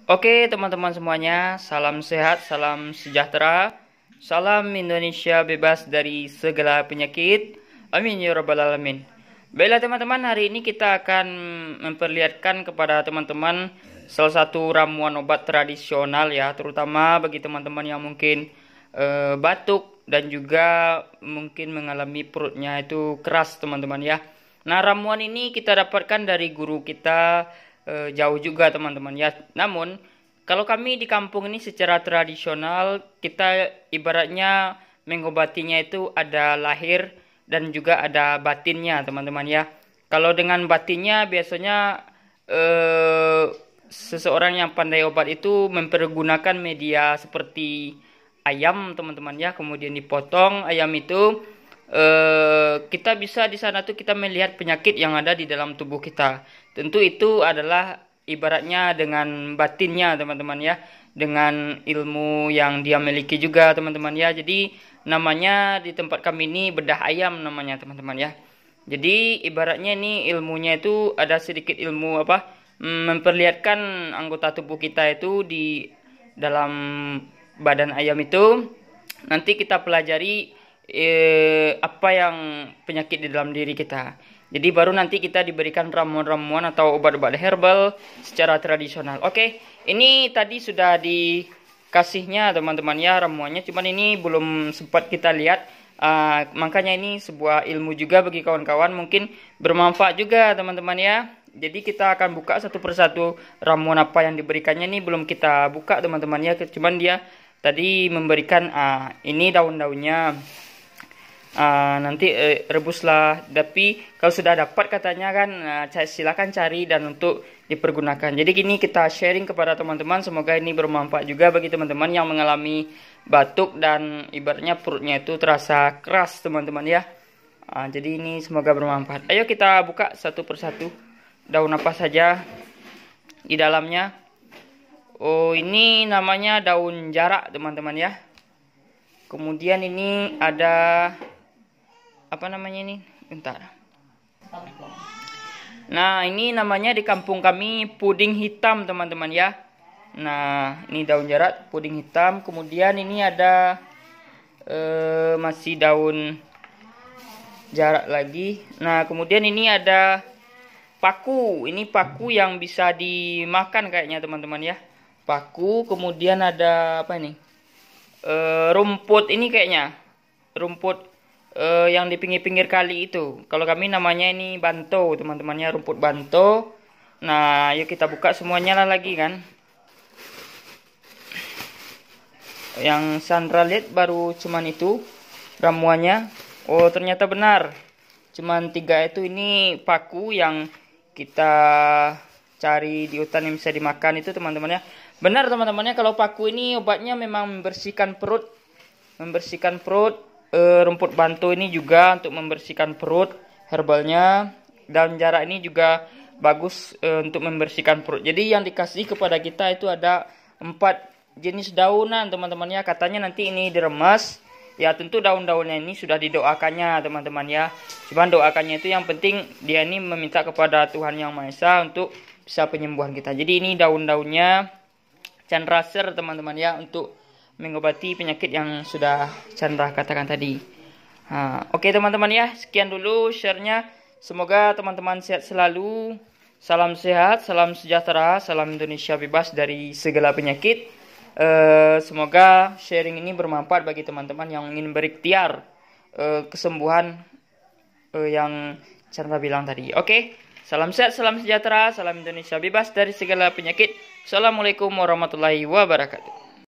Oke teman-teman semuanya, salam sehat, salam sejahtera, salam Indonesia bebas dari segala penyakit. Amin ya rabbal alamin. Baiklah teman-teman, hari ini kita akan memperlihatkan kepada teman-teman salah satu ramuan obat tradisional ya, terutama bagi teman-teman yang mungkin batuk dan juga mungkin mengalami perutnya itu keras teman-teman ya. Nah, ramuan ini kita dapatkan dari guru kita jauh juga teman-teman ya. Namun kalau kami di kampung ini secara tradisional, kita ibaratnya mengobatinya itu ada lahir dan juga ada batinnya teman-teman ya. Kalau dengan batinnya biasanya seseorang yang pandai obat itu mempergunakan media seperti ayam teman-teman ya, kemudian dipotong ayam itu. Kita bisa di sana tuh kita melihat penyakit yang ada di dalam tubuh kita. Tentu itu adalah ibaratnya dengan batinnya teman-teman ya, dengan ilmu yang dia miliki juga teman-teman ya. Jadi namanya di tempat kami ini bedah ayam namanya teman-teman ya. Jadi ibaratnya ini ilmunya itu ada sedikit ilmu memperlihatkan anggota tubuh kita itu di dalam badan ayam itu. Nanti kita pelajari apa yang penyakit di dalam diri kita. Jadi baru nanti kita diberikan ramuan-ramuan atau obat-obat herbal secara tradisional. Oke, ini tadi sudah dikasihnya teman-teman ya ramuannya, cuman ini belum sempat kita lihat. Makanya ini sebuah ilmu juga bagi kawan-kawan, mungkin bermanfaat juga teman-teman ya. Jadi kita akan buka satu persatu ramuan apa yang diberikannya, ini belum kita buka teman-teman ya. Cuman dia tadi memberikan ini daun-daunnya. Nanti rebuslah, tapi kalau sudah dapat katanya kan silakan cari dan untuk dipergunakan. Jadi gini kita sharing kepada teman-teman, semoga ini bermanfaat juga bagi teman-teman yang mengalami batuk dan ibaratnya perutnya itu terasa keras teman-teman ya. Jadi ini semoga bermanfaat. Ayo kita buka satu persatu daun apa saja di dalamnya. Oh, ini namanya daun jarak teman-teman ya. Kemudian ini ada apa namanya ini? Bentar. Nah, ini namanya di kampung kami puding hitam teman-teman ya. Nah, ini daun jarak, puding hitam. Kemudian ini ada masih daun jarak lagi. Nah, kemudian ini ada paku. Ini paku yang bisa dimakan kayaknya teman-teman ya. Paku. Kemudian ada apa ini? Rumput ini kayaknya. Rumput yang di pinggir-pinggir kali itu. Kalau kami namanya ini banto teman-temannya, rumput banto. Nah, yuk kita buka semuanya lah lagi kan. Yang Sandra lihat baru cuman itu ramuannya. Oh, ternyata benar. Cuman 3 itu, ini paku yang kita cari di hutan yang bisa dimakan itu teman-teman ya. Benar teman-temannya, kalau paku ini obatnya memang membersihkan perut. Membersihkan perut. Rumput banto ini juga untuk membersihkan perut herbalnya. Dan jarak ini juga bagus untuk membersihkan perut. Jadi yang dikasih kepada kita itu ada 4 jenis daunan teman-teman ya. Katanya nanti ini diremas. Ya tentu daun-daunnya ini sudah didoakannya teman-teman ya. Cuman doakannya itu yang penting dia ini meminta kepada Tuhan Yang Maha Esa untuk bisa penyembuhan kita. Jadi ini daun-daunnya candraser teman-teman ya, untuk mengobati penyakit yang sudah Chandra katakan tadi. Oke teman-teman ya, sekian dulu share-nya. Semoga teman-teman sehat selalu. Salam sehat, salam sejahtera, salam Indonesia bebas dari segala penyakit. Semoga sharing ini bermanfaat bagi teman-teman yang ingin berikhtiar kesembuhan yang Chandra bilang tadi. Oke, salam sehat, salam sejahtera, salam Indonesia bebas dari segala penyakit. Assalamualaikum warahmatullahi wabarakatuh.